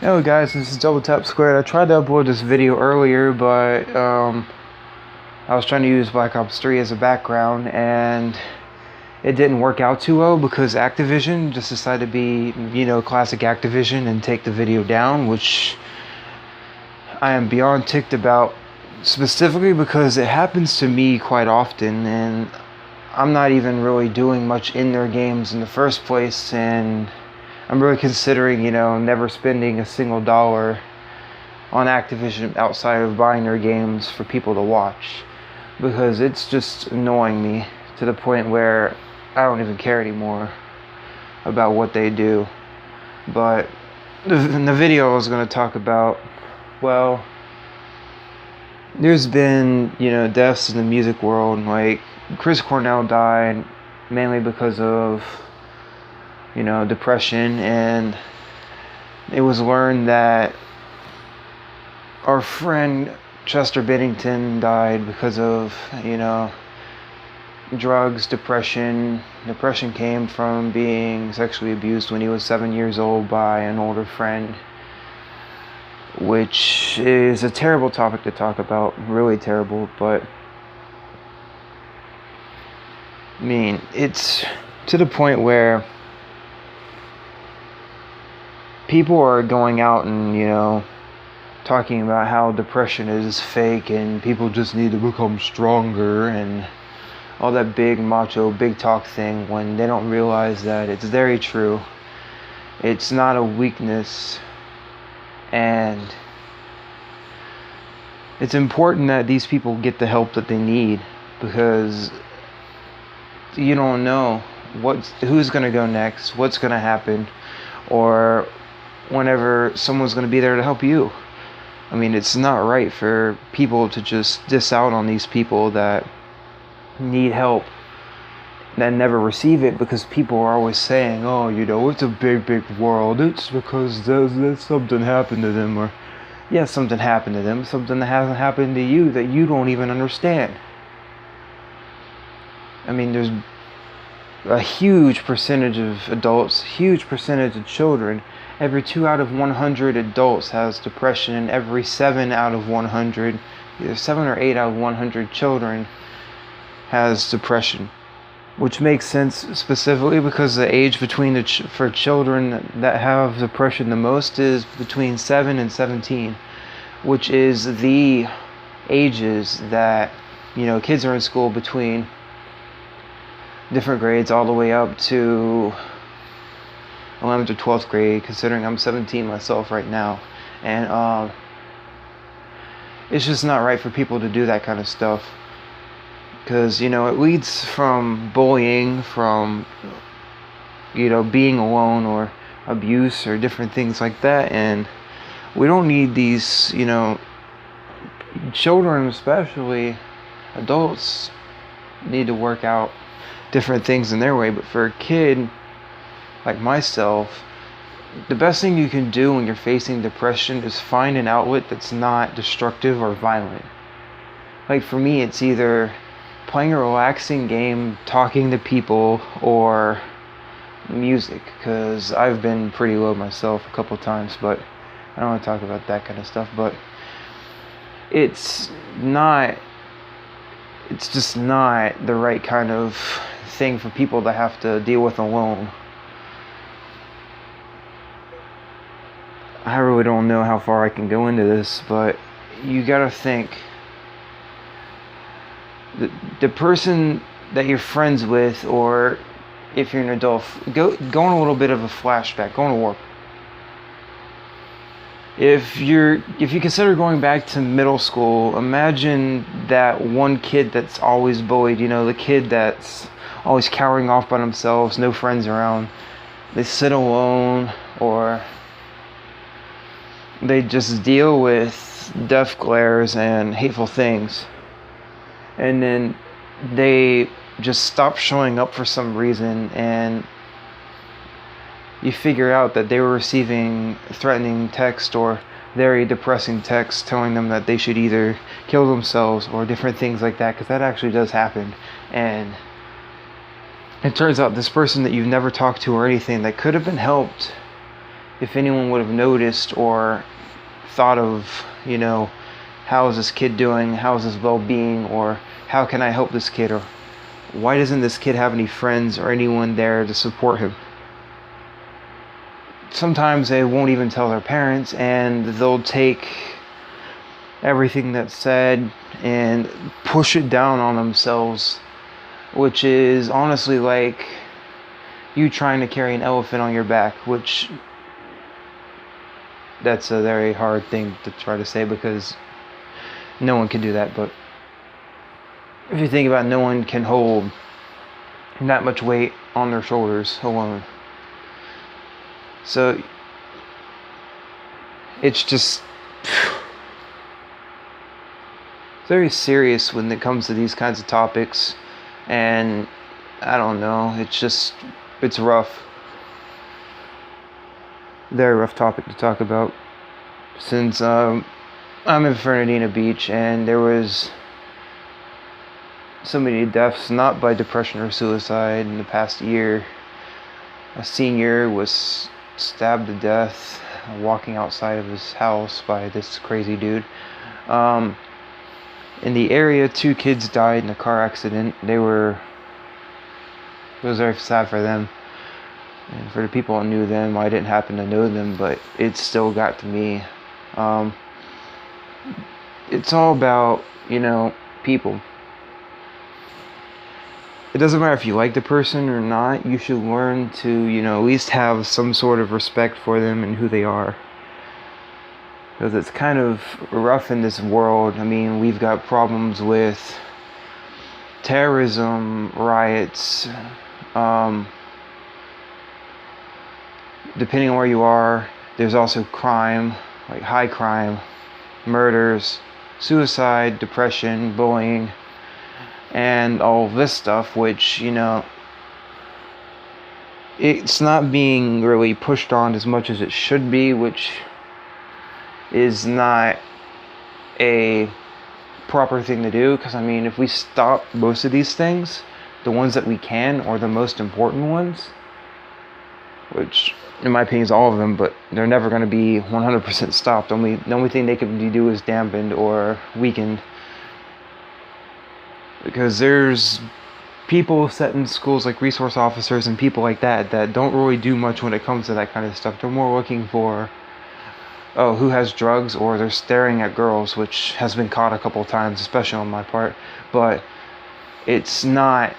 Hello guys, this is Double Tap Squared. I tried to upload this video earlier, but I was trying to use Black Ops 3 as a background, and it didn't work out too well because Activision just decided to be, classic Activision and take the video down, which I am beyond ticked about, specifically because it happens to me quite often, and I'm not even really doing much in their games in the first place, and I'm really considering, never spending a single dollar on Activision outside of buying their games for people to watch, because it's just annoying me to the point where I don't even care anymore about what they do. But in the video I was going to talk about, well, there's been, deaths in the music world. Like, Chris Cornell died mainly because of depression, and it was learned that our friend Chester Bennington died because of, drugs, depression. Depression came from being sexually abused when he was 7 years old by an older friend, which is a terrible topic to talk about, really terrible, but I mean, it's to the point where people are going out and, talking about how depression is fake and people just need to become stronger and all that big macho, big talk thing, when they don't realize that it's very true. It's not a weakness, and it's important that these people get the help that they need, because you don't know who's going to go next, what's going to happen, or whenever someone's going to be there to help you. I mean, it's not right for people to just diss out on these people that need help and never receive it, because people are always saying, oh, it's a big, big world. It's because there's something happened to them. Or, yeah, something happened to them. Something that hasn't happened to you that you don't even understand. I mean, there's a huge percentage of adults, huge percentage of children. Every 2 out of 100 adults has depression, and every 7 out of 100, either 7 or 8 out of 100 children has depression, which makes sense specifically because the age between for children that have depression the most is between 7 and 17, which is the ages that, kids are in school between different grades all the way up to 11th or 12th grade, considering I'm 17 myself right now. And it's just not right for people to do that kind of stuff, because it leads from bullying, from being alone, or abuse, or different things like that. And we don't need these, children, especially adults, need to work out different things in their way. But for a kid like myself, the best thing you can do when you're facing depression is find an outlet that's not destructive or violent. Like, for me, it's either playing a relaxing game, talking to people, or music, because I've been pretty low myself a couple times, but I don't want to talk about that kind of stuff. But it's just not the right kind of thing for people to have to deal with alone. I really don't know how far I can go into this, but you gotta think, the person that you're friends with, or if you're an adult, go on a little bit of a flashback, go on a warp. If you consider going back to middle school, imagine that one kid that's always bullied, the kid that's always cowering off by themselves, no friends around. They sit alone, or they just deal with death glares and hateful things. And then they just stop showing up for some reason, and you figure out that they were receiving threatening text or very depressing text telling them that they should either kill themselves or different things like that, because that actually does happen. And it turns out this person that you've never talked to or anything, that could have been helped if anyone would have noticed or thought of, how is this kid doing, how is his well-being, or how can I help this kid, or why doesn't this kid have any friends or anyone there to support him? Sometimes they won't even tell their parents, and they'll take everything that's said and push it down on themselves, which is honestly like you trying to carry an elephant on your back, which that's a very hard thing to try to say because no one can do that. But if you think about it, no one can hold that much weight on their shoulders alone. So it's just very serious when it comes to these kinds of topics, and I don't know, it's rough. Very rough topic to talk about, since I'm in Fernandina Beach and there was so many deaths, not by depression or suicide, in the past year. A senior was stabbed to death walking outside of his house by this crazy dude. In the area, 2 kids died in a car accident. It was very sad for them. And for the people who knew them, I didn't happen to know them, but it still got to me. It's all about, people. It doesn't matter if you like the person or not, you should learn to, at least have some sort of respect for them and who they are. Because it's kind of rough in this world. I mean, we've got problems with terrorism, riots, depending on where you are, there's also crime, like high crime, murders, suicide, depression, bullying, and all this stuff, which, it's not being really pushed on as much as it should be, which is not a proper thing to do. Because, I mean, if we stop most of these things, the ones that we can, or the most important ones, which in my opinion is all of them, but they're never going to be 100% stopped. The only thing they can do is dampened or weakened. Because there's people set in schools like resource officers and people like that don't really do much when it comes to that kind of stuff. They're more looking for, who has drugs, or they're staring at girls, which has been caught a couple times, especially on my part. But that's not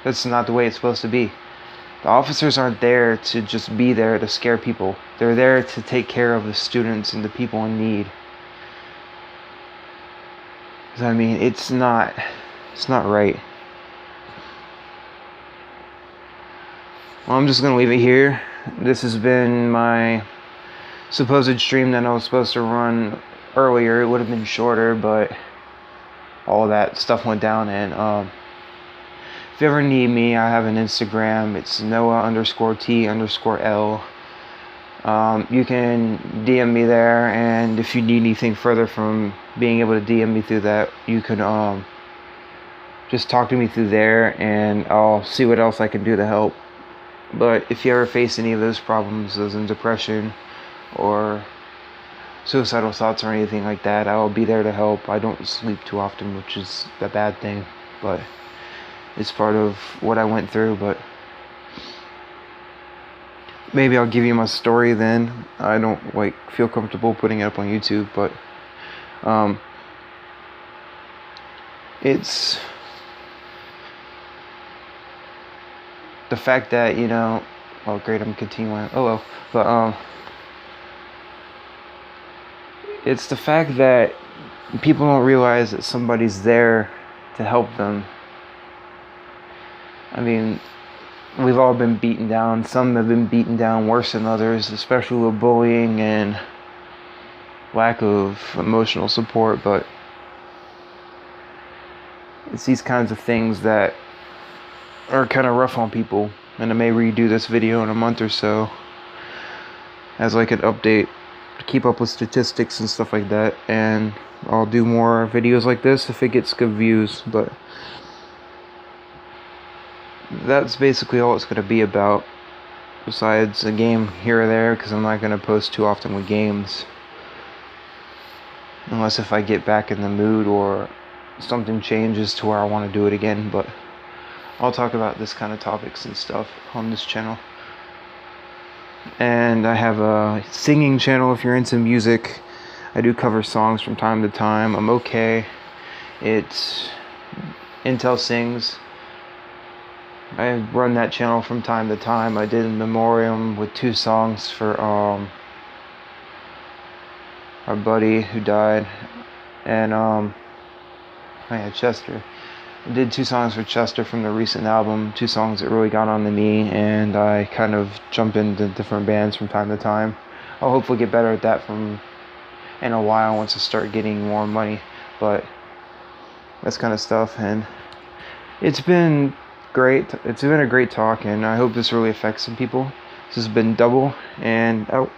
the way it's supposed to be. The officers aren't there to just be there to scare people. They're there to take care of the students and the people in need. I mean, it's not right. Well, I'm just gonna leave it here. This has been my supposed stream that I was supposed to run earlier. It would have been shorter, but all that stuff went down. And if you ever need me, I have an Instagram. It's Noah_T_L. You can DM me there, and if you need anything further from being able to DM me through that, you can just talk to me through there, and I'll see what else I can do to help. But if you ever face any of those problems, as in depression or suicidal thoughts or anything like that, I'll be there to help. I don't sleep too often, which is a bad thing, but it's part of what I went through. But maybe I'll give you my story then. I don't feel comfortable putting it up on YouTube, but it's the fact that, oh great, I'm continuing. Oh well. But it's the fact that people don't realize that somebody's there to help them. I mean, we've all been beaten down. Some have been beaten down worse than others, especially with bullying and lack of emotional support. But it's these kinds of things that are kind of rough on people. And I may redo this video in a month or so as like an update to keep up with statistics and stuff like that. And I'll do more videos like this if it gets good views. But that's basically all it's going to be about. besides a game here or there, because I'm not going to post too often with games. Unless if I get back in the mood or something changes to where I want to do it again. But I'll talk about this kind of topics and stuff on this channel. And I have a singing channel if you're into music. I do cover songs from time to time. I'm okay. It's Intel Sings. I run that channel from time to time. I did a memoriam with 2 songs for our buddy who died, and Chester. I did 2 songs for Chester from the recent album, 2 songs that really got on to me, and I kind of jump into different bands from time to time. I'll hopefully get better at that in a while once I start getting more money, but that's kind of stuff. And it's been great. It's been a great talk, and I hope this really affects some people. This has been Double, and out.